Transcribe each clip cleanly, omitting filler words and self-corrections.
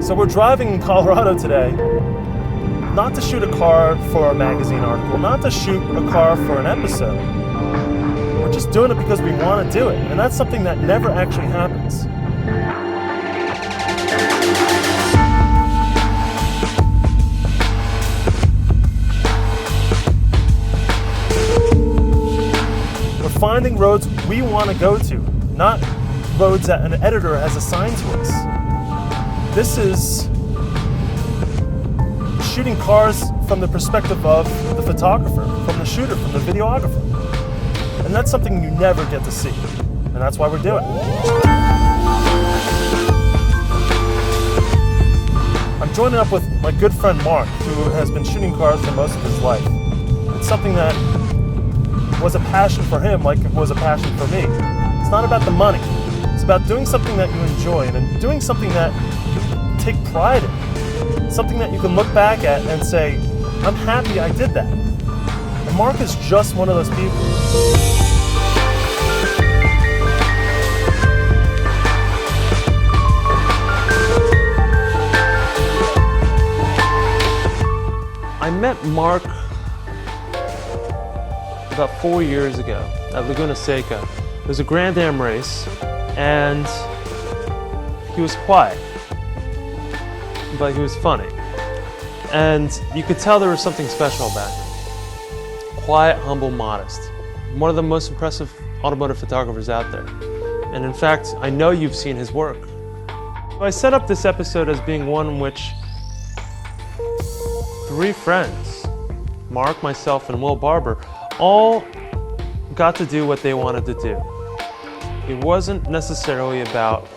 So we're driving in Colorado today, not to shoot a car for a magazine article, not to shoot a car for an episode. We're just doing it because we want to do it, and that's something that never actually happens. We're finding roads we want to go to, not roads that an editor has assigned to us. This is shooting cars from the perspective of the photographer, from the shooter, from the videographer. And that's something you never get to see. And that's why we're doing it. I'm joining up with my good friend Marc, who has been shooting cars for most of his life. It's something that was a passion for him like it was a passion for me. It's not about the money. It's about doing something that you enjoy and doing something that you take pride in. Something that you can look back at and say, I'm happy I did that. And Marc is just one of those people. I met Marc about 4 years ago at Laguna Seca. It was a Grand Am race, and he was quiet, but he was funny. And you could tell there was something special about him. Quiet, humble, modest. One of the most impressive automotive photographers out there. And in fact, I know you've seen his work. I set up this episode as being one in which 3 friends, Marc, myself, and Will Barber, all got to do what they wanted to do. It wasn't necessarily about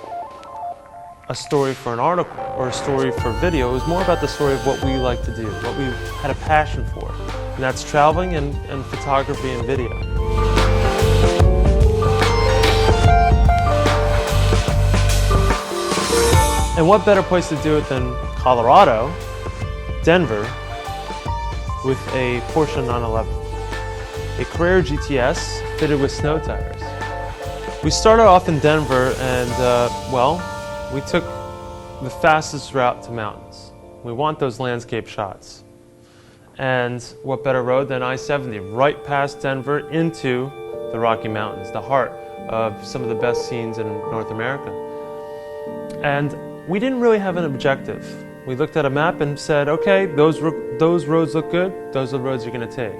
a story for an article or a story for video. It was more about the story of what we like to do, what we had a passion for. And that's traveling and photography and video. And what better place to do it than Colorado, Denver, with a Porsche 911, a Carrera GTS fitted with snow tires. We started off in Denver and, we took the fastest route to mountains. We want those landscape shots. And what better road than I-70, right past Denver into the Rocky Mountains, the heart of some of the best scenes in North America. And we didn't really have an objective. We looked at a map and said, okay, those roads look good, those are the roads you're gonna take.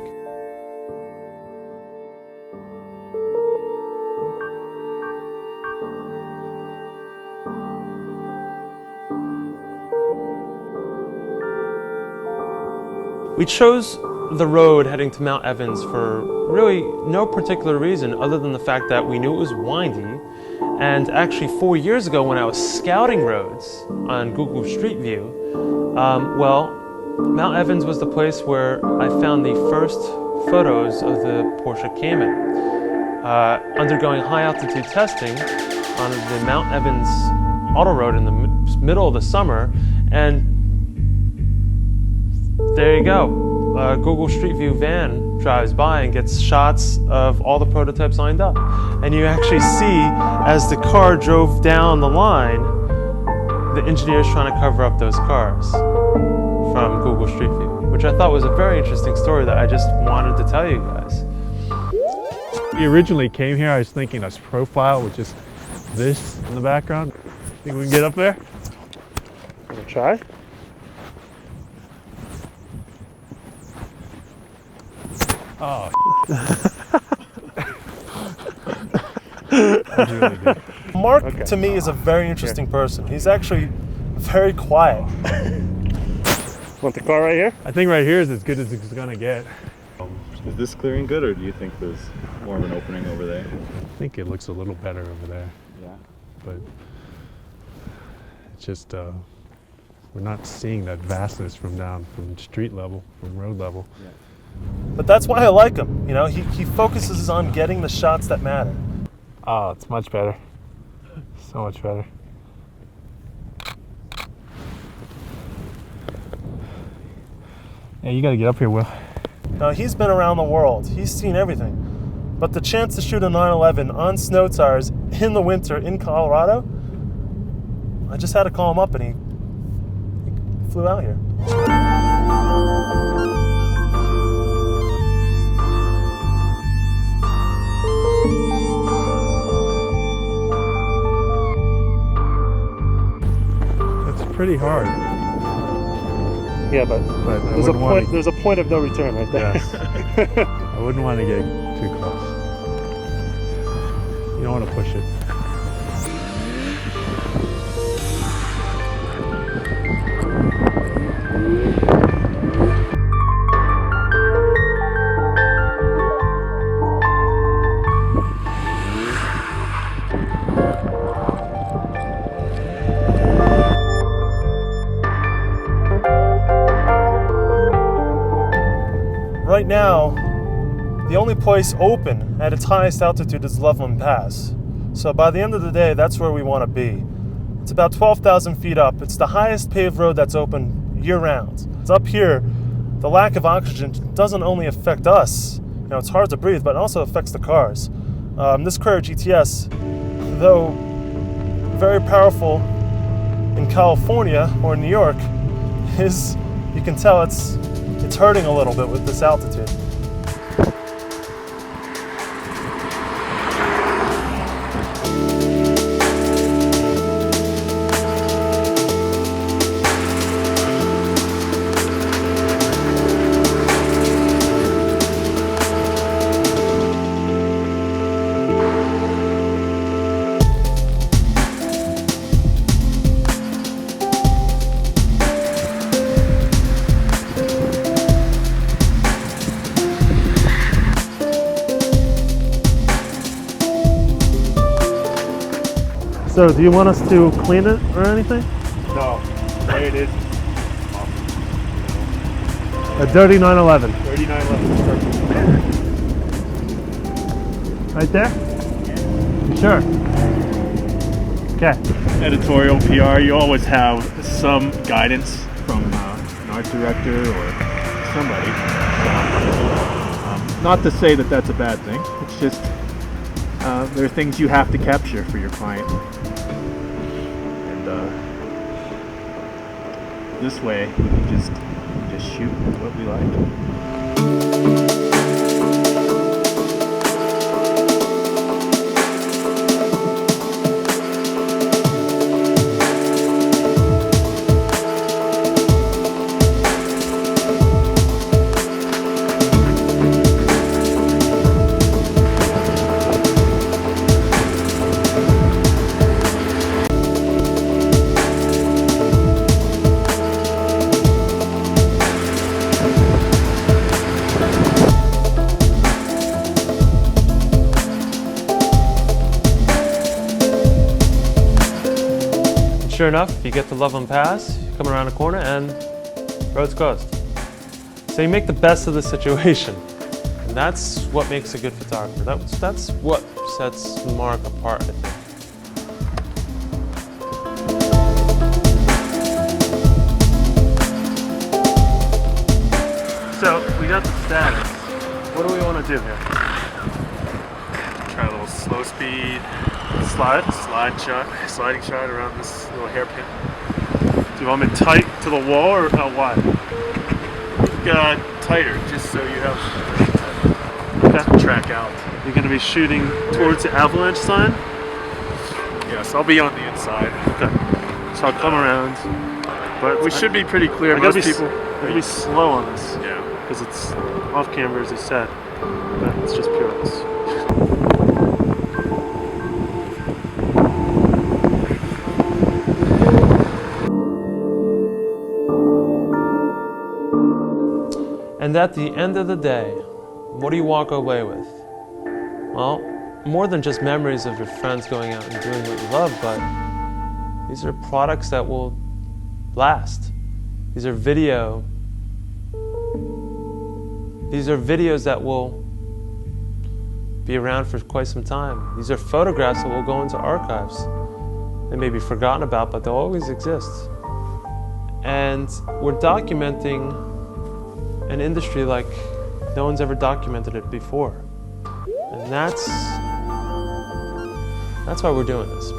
We chose the road heading to Mount Evans for really no particular reason other than the fact that we knew it was windy. And actually 4 years ago when I was scouting roads on Google Street View, Mount Evans was the place where I found the first photos of the Porsche Cayman, undergoing high altitude testing on the Mount Evans auto road in the middle of the summer. And there you go. A Google Street View van drives by and gets shots of all the prototypes lined up. And you actually see, as the car drove down the line, the engineers trying to cover up those cars from Google Street View, which I thought was a very interesting story that I just wanted to tell you guys. We originally came here, I was thinking a profile with just this in the background. Think we can get up there? Wanna try? Oh. That was really good. Marc, to me, is a very interesting person. He's actually very quiet. Want the car right here? I think right here is as good as it's gonna get. Is this clearing good, or do you think there's more of an opening over there? I think it looks a little better over there. Yeah. But it's just, we're not seeing that vastness from street level, from road level. Yeah. But that's why I like him. You know, he focuses on getting the shots that matter. Oh, it's much better. So much better. Yeah, you gotta get up here, Will. Now, he's been around the world. He's seen everything. But the chance to shoot a 911 on snow tires in the winter in Colorado, I just had to call him up and flew out here. It's pretty hard. Yeah, but But I there's a wouldn't want point. There's a point of no return right there. Yes. I wouldn't want to get too close. You don't want to push it. Right now, the only place open at its highest altitude is Loveland Pass. So by the end of the day, that's where we want to be. It's about 12,000 feet up. It's the highest paved road that's open year-round. It's up here. The lack of oxygen doesn't only affect us. You know, it's hard to breathe, but it also affects the cars. This Carrera GTS, though very powerful in California or New York, you can tell it's hurting a little bit with this altitude. So, do you want us to clean it or anything? No, the way it is. A dirty 911. 3911 Right there? You sure? Okay. Editorial PR, you always have some guidance from an art director or somebody. Not to say that that's a bad thing. It's just there are things you have to capture for your client. And this way, we can just shoot what we like. Sure enough, you get to Loveland Pass, you come around the corner, and road's closed. So you make the best of the situation. And that's what makes a good photographer. That's what sets Marc apart, I think. So, we got the status. What do we want to do here? Try a little slow speed sliding shot around this little hairpin. Do you want me tight to the wall or how wide? Tighter, just so you have to track out. You're going to be shooting towards the avalanche sign? Yes, I'll be on the inside. Okay. So I'll come around. But we should be pretty clear. I gotta be slow on this. Yeah. Because it's off camera, as you said. But it's just peerless. And at the end of the day, what do you walk away with? Well, more than just memories of your friends going out and doing what you love, but these are products that will last. These are videos that will be around for quite some time. These are photographs that will go into archives. They may be forgotten about, but they'll always exist. And we're documenting an industry like no one's ever documented it before. And that's why we're doing this.